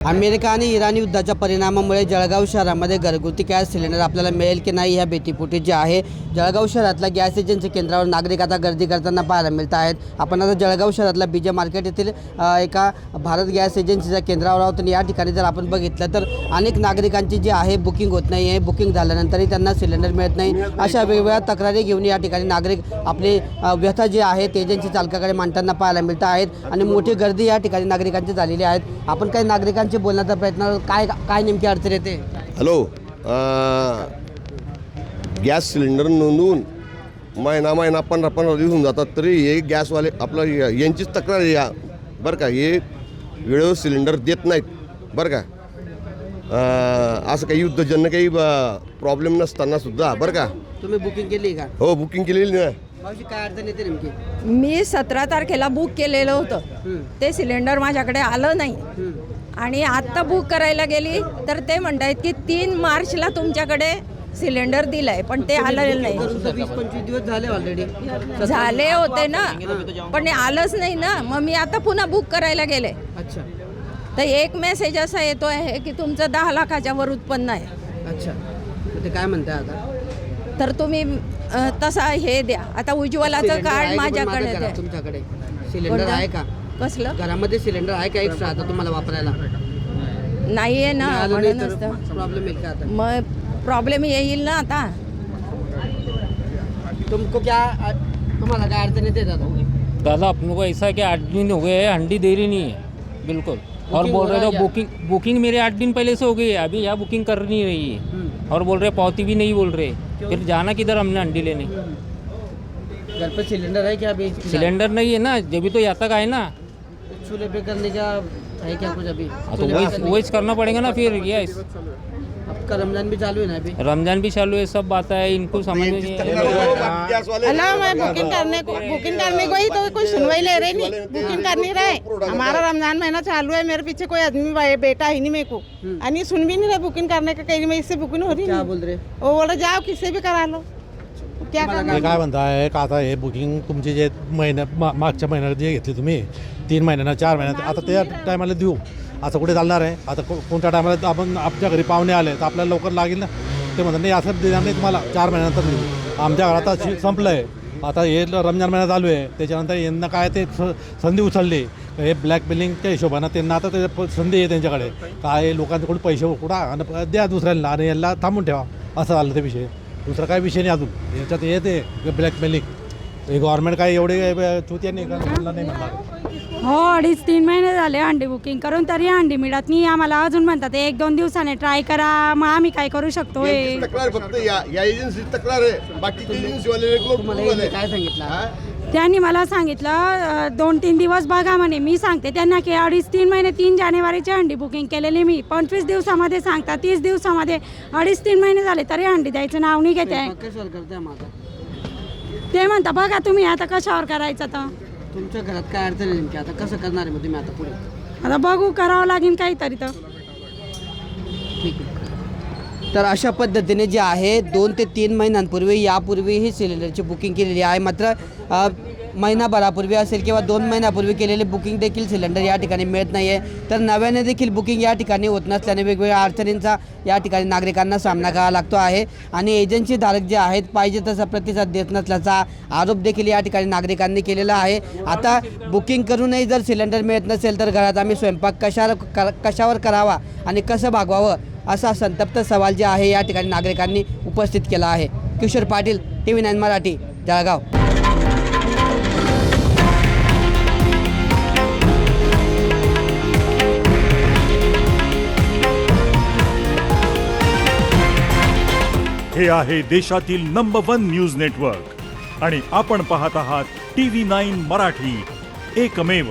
America आणि Iran युद्धाच्या परिणामामुळे जळगाव शहरामध्ये घरगुती गॅस सिलेंडर आपल्याला मिळेल की नाही ह्या भीतीपोटी जे आहे जळगाव शहरातल्या गॅस एजन्सी केंद्रावर नागरिक आता गर्दी करताना पाहायला मिळत आहेत। आपण आता जळगाव शहरातल्या बीजे मार्केट येथील एका भारत गॅस एजन्सीच्या केंद्रावर आहोत आणि या ठिकाणी जर आपण बघितलं तर अनेक नागरिकांची जी आहे बुकिंग होत नाही आहे, बुकिंग झाल्यानंतरही त्यांना सिलेंडर मिळत नाही। अशा वेगवेगळ्या तक्रारी घेऊन या ठिकाणी नागरिक आपली व्यथा जी आहे ते एजन्सी चालकाकडे मांडताना पाहायला मिळत आहेत आणि मोठी गर्दी या ठिकाणी नागरिकांची झालेली आहे। आपण काही नागरिकांची बोलण्याचा प्रयत्न काय नेमकी अडचण येते? हॅलो, गॅस सिलेंडर नोंदवून महिना 15 दिवस होऊन जातात तरी हे गॅसवाले आपलं यांचीच तक्रार या बरं का, हे वेळेवर सिलेंडर देत नाहीत बरं का। असं काही युद्धजन्य काही प्रॉब्लेम नसताना सुद्धा बरं का। तुम्ही बुकिंग केली का? हो, बुकिंग केलेली ना। मावशी काय अडचण येते नेमकी? मी 17 तारखेला बुक केलेलं होतं, ते सिलेंडर माझ्याकडे आलं नाही आणि आत्ता बुक करायला गेली तर ते म्हणतायत की 3 मार्चला तुमच्याकडे सिलेंडर दिलंय पण ते आलेलं नाही। 20-25 दिवस झाले ऑलरेडी झाले होते ना, पण ते आलंच नाही ना। मग मी आता पुन्हा बुक करायला गेले। अच्छा, तर एक मेसेज असा येतो आहे की तुमचं 10 लाखाच्या वर उत्पन्न आहे। अच्छा, ते काय म्हणताय आता? तर तुम्ही तसा हे द्या। आता उज्ज्वलाचं सिलेंडर आहे कार्ड का माझ्याकडे घरात द्या। तुमच्याकडे सिलेंडर कोणतं? आहे का? कसलं? घरामध्ये सिलेंडर आहे का एक्स्ट्रा आता तुम्हाला वापरायला? नाही आहे ना, म्हणूनच तर प्रॉब्लेम येईल का आता? मग प्रॉब्लेम येईल ना आता। तुम्हाला काय अडचण येते दादा? दादा अपने को ऐसा है कि 8 दिन हो गए हैं, हंडी दे रही नहीं है बिल्कुल। और बुकिंग बोल हो रहे रहा हो है बुकिंग मेरे 8 दिन पहले से हो गई है, अभी यहाँ बुकिंग कर नहीं रही है। और बोल रहे पावती भी नहीं बोल रहे, फिर जाना किधर हमने हंडी लेने? घर पे सिलेंडर है क्या अभी? सिलेंडर नहीं है ना, जब भी तो यहाँ तक आए ना। चूल्हे पे करने का है क्या कुछ अभी? हाँ, तो वही करना पड़ेगा ना फिर। यस, आपका रमजान भी चालू है ना अभी? रमजान भी चालू है, सब बात है, इनको समझ में नहीं है। हेलो, मैं बुकिंग करने को ही तो कोई सुनवाई ले रही नहीं, बुकिंग कर नहीं रहे। हमारा रमजान महीना चालू है, मेरे पीछे कोई आदमी बैठा ही नहीं मेरे को, आणि सुन भी नहीं रहे बुकिंग करने का। कहीं मैं इससे बुकिंग हो रही क्या नहीं। बोल रहे? वो बोल रहे जाओ किससे भी करा लो, क्या करना। काय म्हणताय का आता हे बुकिंग तुमची जे मागच्या महिन्यात जे घेतली तुम्ही 3 महिन्यानं 4 महिन्यात, आता त्या टायमाला देऊ असं कुठे चालणार आहे? आता कोणत्या टायमाला आपण आपल्या घरी पाहुणे आले तर आपल्याला लवकर लागेल ना। ते म्हणतात नाही असं देणार नाही तुम्हाला, 4 महिन्यानंतर देऊ। आमच्या घरात आता संपलं आहे, आता हे रमजान महिना चालू आहे, त्याच्यानंतर यांना काय ते संधी उचलली हे ब्लॅक बिलिंगच्या हिशोबानं। त्यांना आता ते संधी आहे त्यांच्याकडे, काय लोकांकडून पैसे कुठा आणि द्या दुसऱ्यांना आणि यांना थांबून ठेवा, असं झालं ते विषय। दुसरा काय विषय नाही अजून याच्यात येते ब्लॅकमेलिंग। हे गव्हर्नमेंट काय एवढे चुत्या नाही म्हणणार। हो, 2.5-3 महिने झाले हंडी बुकिंग करून, तरी हंडी मिळत नाही आम्हाला। अजून म्हणतात 1-2 दिवसाने ट्राय करा, मग आम्ही काय करू शकतो? यांची तक्रार फक्त या एजन्सी तक्रार आहे, बाकीचे एजन्सीवाले तुम्हाला काय सांगितलं? त्यांनी मला सांगितलं 2-3 दिवस बघा म्हणे। मी सांगते त्यांना की 2.5-3 महिने 3 जानेवारीची हंडी बुकिंग केलेली मी, 25 दिवसामध्ये सांगता 30 दिवसामध्ये 2.5-3 महिने झाले तरी हंडी द्यायचं नाव नाही घेते। कशावर करताय माझा? ते म्हणता बघा तुम्ही आता कशावर करायचं? तर तुमच्या घरात काय अडचण आहे नेमकी? आता कसं करणार आहे मग तुम्ही आता पुढे? आता बघू, करावं लागेल काहीतरी। तर ठीक आहे। तर अशा पद्धतीने जे आहे 2 ते 3 महिन्यांपूर्वी यापूर्वी ही सिलेंडरची बुकिंग केलेली आहे, मात्र महिनाभरापूर्वी असेल किंवा 2 महिन्यापूर्वी केलेली बुकिंग देखील सिलेंडर या ठिकाणी मिळत नाही आहे। तर नव्याने देखील बुकिंग या ठिकाणी होत नसल्याने वेगवेगळ्या अडचणींचा या ठिकाणी नागरिकांना सामना करावा लागतो आहे आणि एजन्सीधारक जे आहेत पाहिजे तसा प्रतिसाद देत नसल्याचा आरोप देखील या ठिकाणी नागरिकांनी केलेला आहे। आता बुकिंग करूनही जर सिलेंडर मिळत नसेल तर घरात आम्ही स्वयंपाक कशावर करावा आणि कसं भागवावं असा संतप्त सवाल जे आहे या ठिकाणी नागरिकांनी उपस्थित केला आहे। किशोर पाटील, TV9 मराठी, जळगाव। हे आहे देशातील नंबर 1 न्यूज नेटवर्क आणि आपण पाहत आहात TV9 मराठी, एकमेव।